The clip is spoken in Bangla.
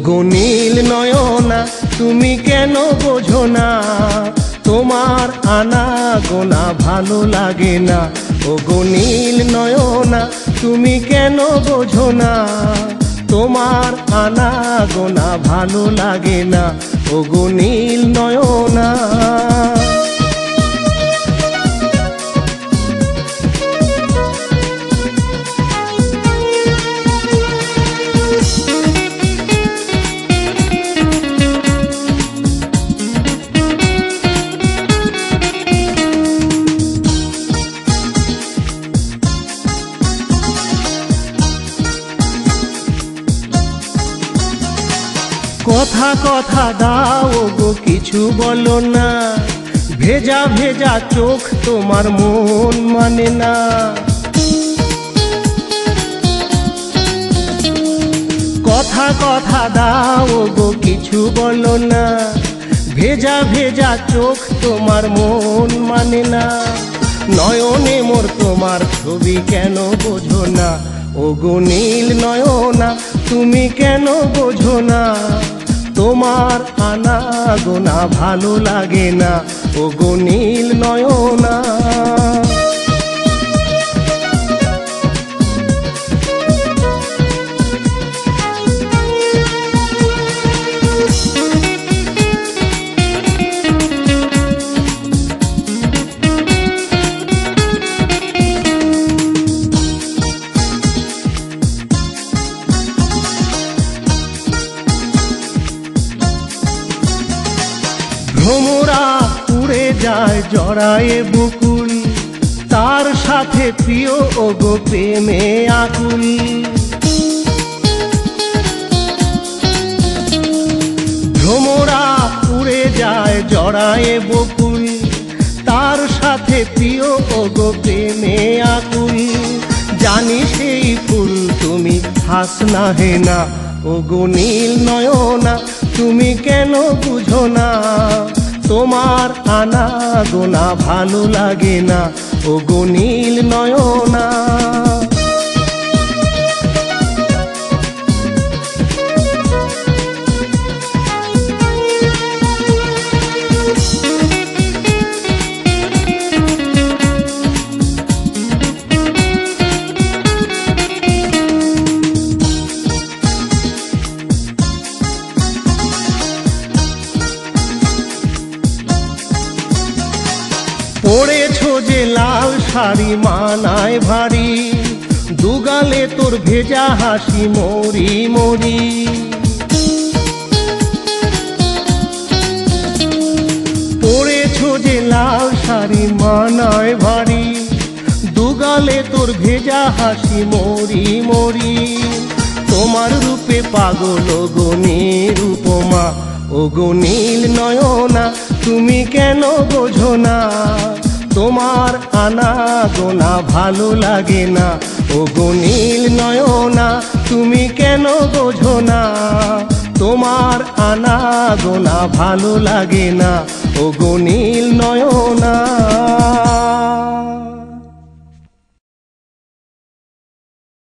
গো নীল নয়না তুমি কেন বোঝো না, তোমার আনা গোনা ভালো লাগে না। ও গো নীল নয়না তুমি কেন বোঝো না, তোমার আনা গোনা ভালো লাগে না। ও গো নীল নয়না। কথা কথা দাও গো কিছু বলো না, ভেজা ভেজা চোখ তোমার মন মানে না। কথা কথা দাও গো কিছু বলো না, ভেজা ভেজা চোখ তোমার মন মানে না। নয়নে মোর তোমার ছবি কেন বোঝো না, ও গো নীল নয়না তুমি কেন বোঝো না, তোমার আনা গোনা ভালো লাগে না। ও গো নীল নয়না। ভ্রমরা উড়ে যায় জড়ায়ে বকুল, তার সাথে প্রিয় ও গো প্রেমে আকুল। ভ্রমরা উড়ে যায় জড়ায়ে বকুল, তার সাথে প্রিয় ও গো প্রেমে আকুল। জানি সেই ফুল তুমি হাসনা হে না, ও গো নীল নয়না তুমি কেন বুঝো না, তোমার আনা গোনা ভালো লাগে না। ও গো নীল নয়না। পড়েছো যে লাল শাড়ি মানায় ভারী, দুগালে তোর ভেজা হাসি মরি মরি। পড়েছো যে লাল শাড়ি মানায় ভারী, দুগালে তোর ভেজা হাসি মরি মরি। তোমার রূপে পাগল গো নিরুপমা, ও গো নীল নয়না তুমি কেন বোঝো না, তোমার আনা গোনা ভালো লাগে না। ও গো নীল নয়না তুমি কেন বোঝো না, তোমার আনা গোনা ভালো লাগে না। ও গো নীল নয়না।